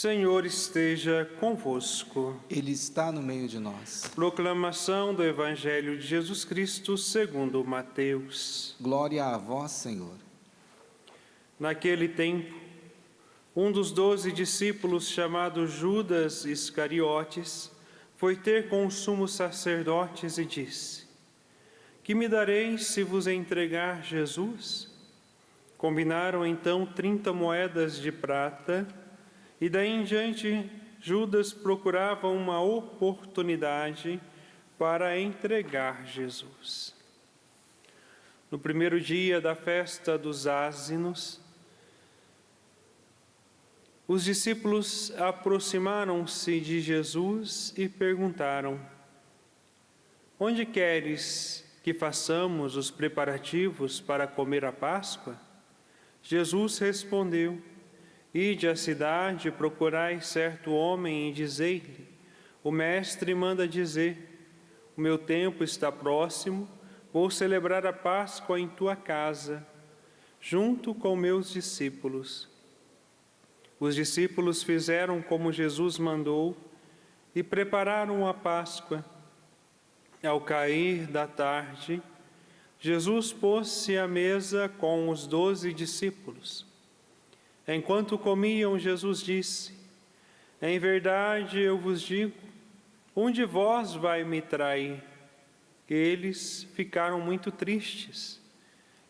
Senhor esteja convosco. Ele está no meio de nós. Proclamação do Evangelho de Jesus Cristo segundo Mateus. Glória a vós, Senhor. Naquele tempo, um dos 12 discípulos, chamado Judas Iscariotes, foi ter com os sumos sacerdotes e disse: Que me dareis se vos entregar Jesus? Combinaram então 30 moedas de prata, e daí em diante Judas procurava uma oportunidade para entregar Jesus. No primeiro dia da festa dos Ázinos, os discípulos aproximaram-se de Jesus e perguntaram: Onde queres que façamos os preparativos para comer a Páscoa? Jesus respondeu: Ide à cidade, procurai certo homem e dizei-lhe: O mestre manda dizer: O meu tempo está próximo, vou celebrar a Páscoa em tua casa, junto com meus discípulos. Os discípulos fizeram como Jesus mandou e prepararam a Páscoa. Ao cair da tarde, Jesus pôs-se à mesa com os 12 discípulos. Enquanto comiam, Jesus disse: Em verdade eu vos digo, um de vós vai me trair. Eles ficaram muito tristes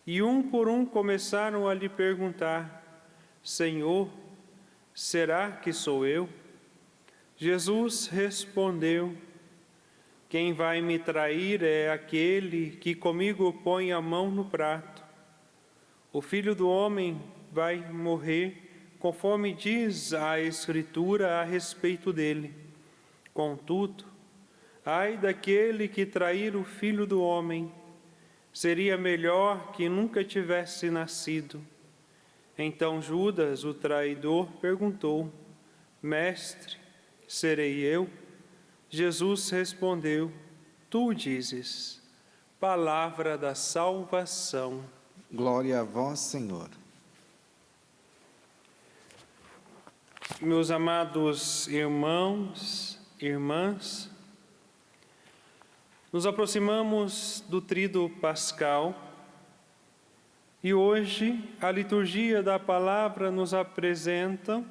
e um por um começaram a lhe perguntar: Senhor, será que sou eu? Jesus respondeu: Quem vai me trair é aquele que comigo põe a mão no prato. O Filho do Homem vai morrer, conforme diz a Escritura a respeito dele. Contudo, ai daquele que trair o Filho do Homem, seria melhor que nunca tivesse nascido. Então Judas, o traidor, perguntou: Mestre, serei eu? Jesus respondeu: Tu dizes. Palavra da salvação. Glória a vós, Senhor. Meus amados irmãos, irmãs, nos aproximamos do Tríduo Pascal e hoje a liturgia da palavra nos apresenta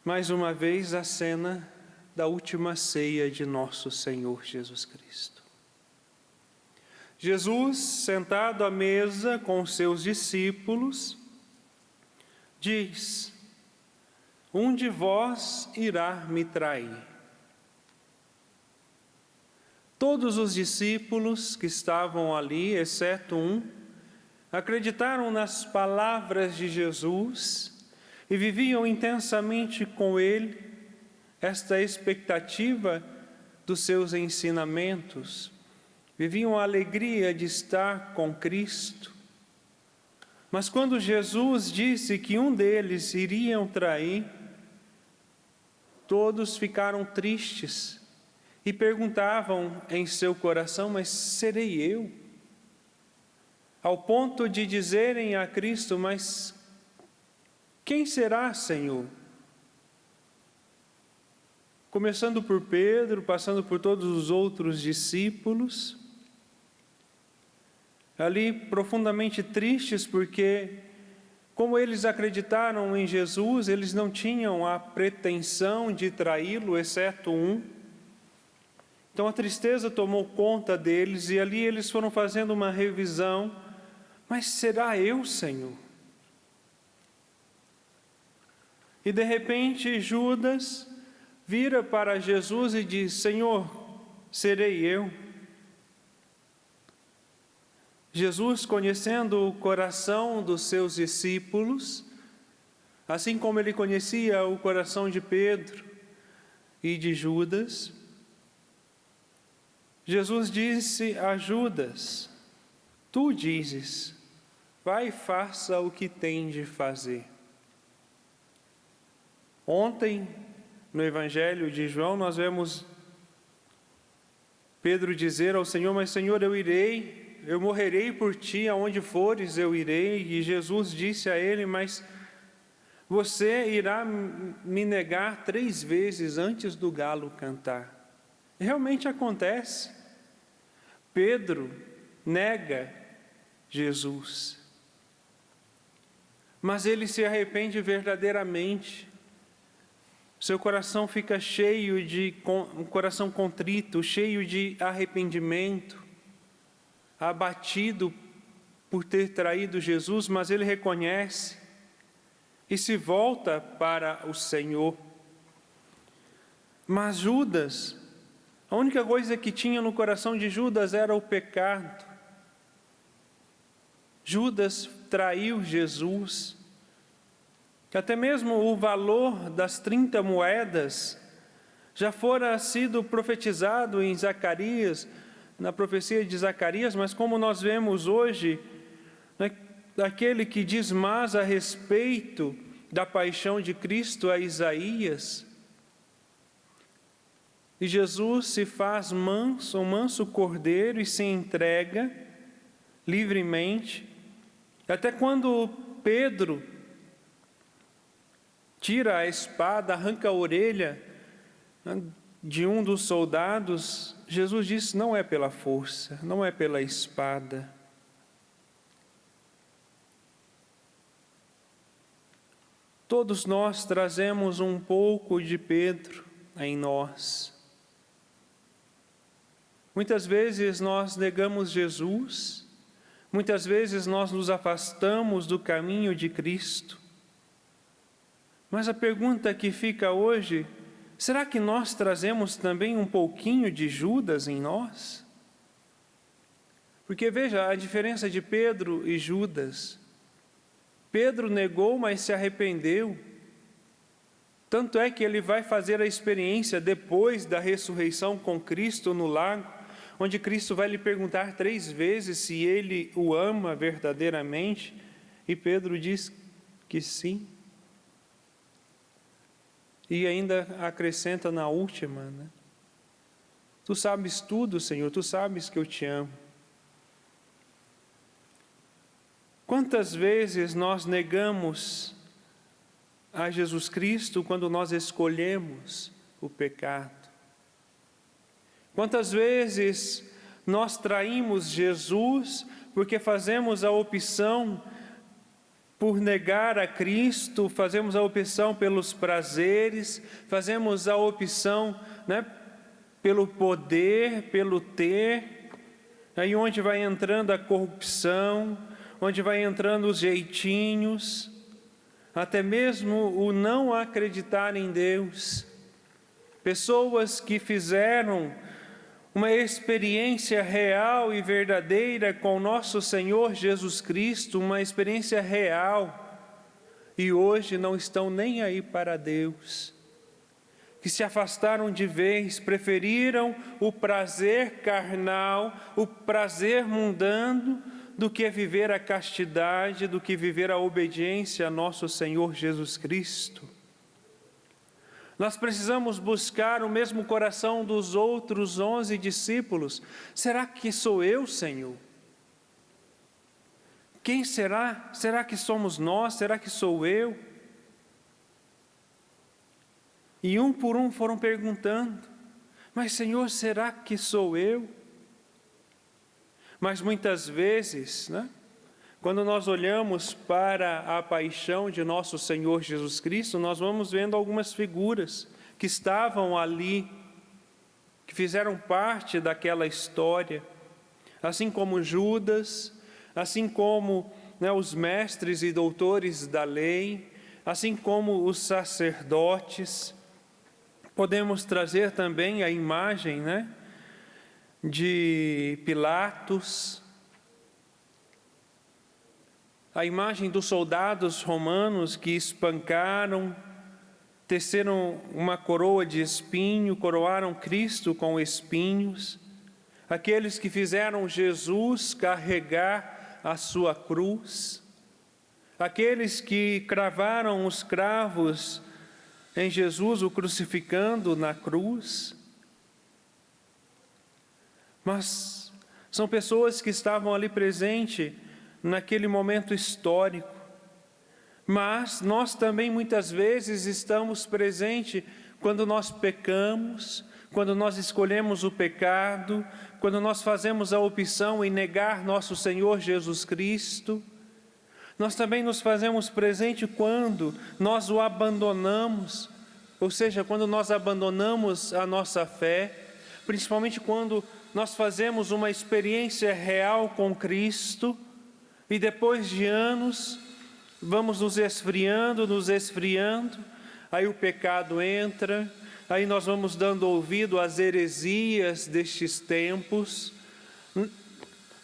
mais uma vez a cena da última ceia de nosso Senhor Jesus Cristo. Jesus, sentado à mesa com seus discípulos, diz: Um de vós irá me trair. Todos os discípulos que estavam ali, exceto um, acreditaram nas palavras de Jesus e viviam intensamente com ele esta expectativa dos seus ensinamentos. Viviam a alegria de estar com Cristo. Mas quando Jesus disse que um deles iriam trair, todos ficaram tristes e perguntavam em seu coração: Mas serei eu? Ao ponto de dizerem a Cristo: Mas quem será, Senhor? Começando por Pedro, passando por todos os outros discípulos, ali profundamente tristes, porque, como eles acreditaram em Jesus, eles não tinham a pretensão de traí-lo, exceto um. Então a tristeza tomou conta deles e ali eles foram fazendo uma revisão: Mas será eu, Senhor? E de repente Judas vira para Jesus e diz: Senhor, serei eu? Jesus, conhecendo o coração dos seus discípulos, assim como ele conhecia o coração de Pedro e de Judas, Jesus disse a Judas: Tu dizes, vai e faça o que tem de fazer. Ontem, no Evangelho de João, nós vemos Pedro dizer ao Senhor: Mas Senhor, eu irei, eu morrerei por ti, aonde fores eu irei. E Jesus disse a ele: Mas você irá me negar 3 vezes antes do galo cantar. Realmente acontece. Pedro nega Jesus, mas ele se arrepende verdadeiramente. Seu coração fica cheio um coração contrito, cheio de arrependimento, abatido por ter traído Jesus, mas ele reconhece e se volta para o Senhor. Mas Judas, a única coisa que tinha no coração de Judas era o pecado. Judas traiu Jesus. Até mesmo o valor das 30 moedas já fora sido profetizado em Zacarias, na profecia de Zacarias, mas como nós vemos hoje, aquele que diz mais a respeito da paixão de Cristo a Isaías. E Jesus se faz manso, um manso cordeiro, e se entrega livremente. Até quando Pedro tira a espada, arranca a orelha de um dos soldados, Jesus diz: não é pela força, não é pela espada. Todos nós trazemos um pouco de Pedro em nós. Muitas vezes nós negamos Jesus, muitas vezes nós nos afastamos do caminho de Cristo. Mas a pergunta que fica hoje: será que nós trazemos também um pouquinho de Judas em nós? Porque veja a diferença de Pedro e Judas. Pedro negou, mas se arrependeu. Tanto é que ele vai fazer a experiência depois da ressurreição com Cristo no lago, onde Cristo vai lhe perguntar 3 vezes se ele o ama verdadeiramente, e Pedro diz que sim. E ainda acrescenta na última, né? Tu sabes tudo, Senhor, tu sabes que eu te amo. Quantas vezes nós negamos a Jesus Cristo quando nós escolhemos o pecado? Quantas vezes nós traímos Jesus porque fazemos a opção por negar a Cristo, fazemos a opção pelos prazeres, fazemos a opção, né, pelo poder, pelo ter, aí onde vai entrando a corrupção, onde vai entrando os jeitinhos, até mesmo o não acreditar em Deus. Pessoas que fizeram uma experiência real e verdadeira com nosso Senhor Jesus Cristo, uma experiência real, e hoje não estão nem aí para Deus, que se afastaram de vez, preferiram o prazer carnal, o prazer mundano, do que viver a castidade, do que viver a obediência a nosso Senhor Jesus Cristo. Nós precisamos buscar o mesmo coração dos outros 11 discípulos. Será que sou eu, Senhor? Quem será? Será que somos nós? Será que sou eu? E um por um foram perguntando: mas Senhor, será que sou eu? Mas muitas vezes, né, quando nós olhamos para a paixão de nosso Senhor Jesus Cristo, nós vamos vendo algumas figuras que estavam ali, que fizeram parte daquela história, assim como Judas, assim como, né, os mestres e doutores da lei, assim como os sacerdotes. Podemos trazer também a imagem, né, de Pilatos, a imagem dos soldados romanos que espancaram, teceram uma coroa de espinho, coroaram Cristo com espinhos, aqueles que fizeram Jesus carregar a sua cruz, aqueles que cravaram os cravos em Jesus, o crucificando na cruz. Mas são pessoas que estavam ali presentes naquele momento histórico, Mas nós também muitas vezes estamos presentes quando nós pecamos, quando nós escolhemos o pecado, quando nós fazemos a opção em negar nosso Senhor Jesus Cristo. Nós também nos fazemos presente quando nós o abandonamos, ou seja, quando nós abandonamos a nossa fé, principalmente quando nós fazemos uma experiência real com Cristo e depois de anos vamos nos esfriando, aí o pecado entra, aí nós vamos dando ouvido às heresias destes tempos.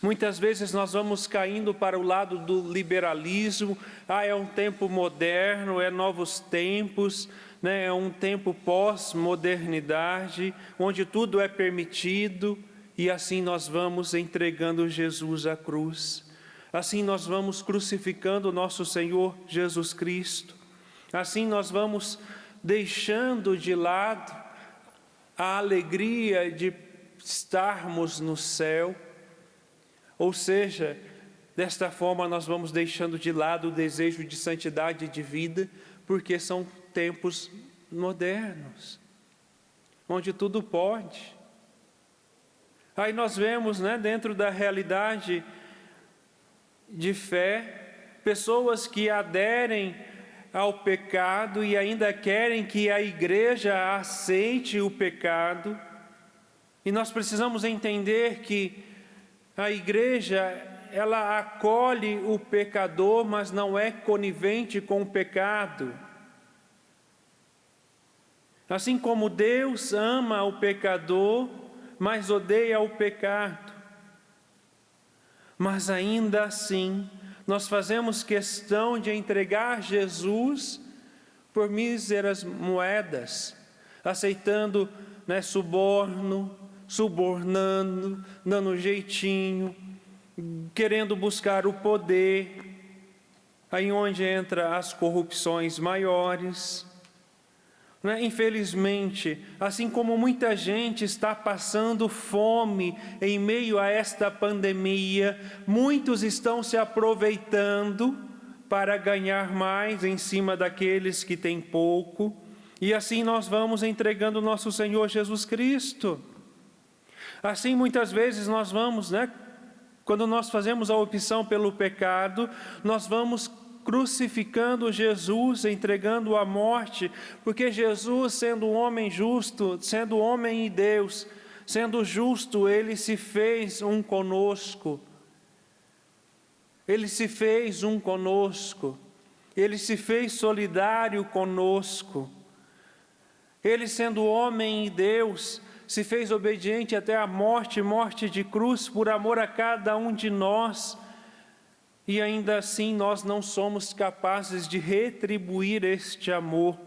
Muitas vezes nós vamos caindo para o lado do liberalismo. É um tempo moderno, é novos tempos, né? É um tempo pós-modernidade, onde tudo é permitido, e assim nós vamos entregando Jesus à cruz. Assim nós vamos crucificando nosso Senhor Jesus Cristo. Assim nós vamos deixando de lado a alegria de estarmos no céu. Ou seja, desta forma nós vamos deixando de lado o desejo de santidade e de vida, porque são tempos modernos, onde tudo pode. Aí nós vemos, dentro da realidade de fé, pessoas que aderem ao pecado e ainda querem que a igreja aceite o pecado. E nós precisamos entender que a igreja, ela acolhe o pecador, mas não é conivente com o pecado. Assim como Deus ama o pecador, mas odeia o pecado. Mas ainda assim, nós fazemos questão de entregar Jesus por míseras moedas, aceitando subornando, dando jeitinho, querendo buscar o poder, aí onde entra as corrupções maiores. Infelizmente, assim como muita gente está passando fome em meio a esta pandemia, muitos estão se aproveitando para ganhar mais em cima daqueles que têm pouco, e assim nós vamos entregando nosso Senhor Jesus Cristo. Assim muitas vezes nós vamos, quando nós fazemos a opção pelo pecado, nós vamos crucificando Jesus, entregando à morte, porque Jesus, sendo um homem justo, sendo homem e Deus, sendo justo, Ele se fez um conosco. Ele se fez um conosco. Ele se fez solidário conosco. Ele, sendo homem e Deus, se fez obediente até a morte de cruz, por amor a cada um de nós. E ainda assim nós não somos capazes de retribuir este amor,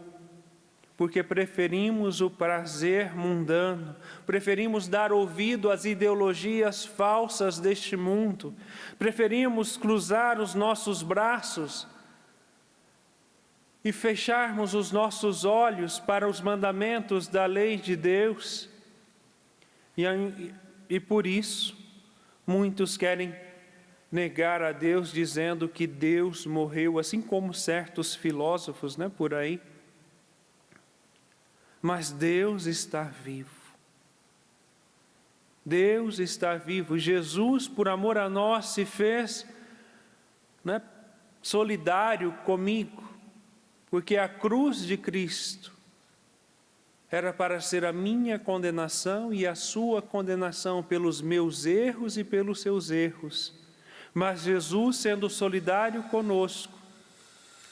porque preferimos o prazer mundano, preferimos dar ouvido às ideologias falsas deste mundo, preferimos cruzar os nossos braços e fecharmos os nossos olhos para os mandamentos da lei de Deus. E por isso, muitos querem negar a Deus, dizendo que Deus morreu, assim como certos filósofos, por aí. Mas Deus está vivo. Deus está vivo. Jesus, por amor a nós, se fez solidário comigo, porque a cruz de Cristo era para ser a minha condenação e a sua condenação pelos meus erros e pelos seus erros. Mas Jesus, sendo solidário conosco,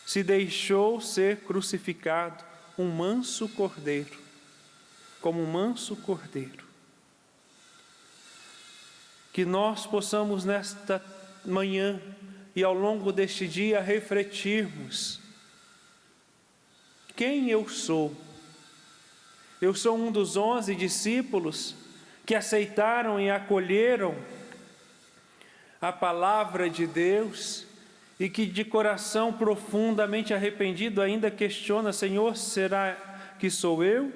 se deixou ser crucificado, um manso cordeiro, como um manso cordeiro. Que nós possamos nesta manhã e ao longo deste dia refletirmos: quem eu sou? Eu sou um dos 11 discípulos que aceitaram e acolheram a palavra de Deus e que de coração profundamente arrependido ainda questiona: Senhor, será que sou eu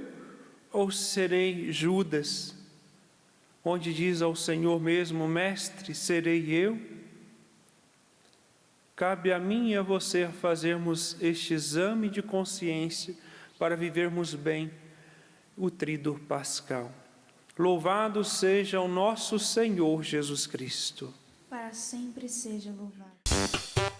ou serei Judas? Onde diz ao Senhor mesmo: Mestre, serei eu? cabe a mim e a você fazermos este exame de consciência para vivermos bem o tríduo pascal. Louvado seja o nosso Senhor Jesus Cristo. Para sempre seja louvado.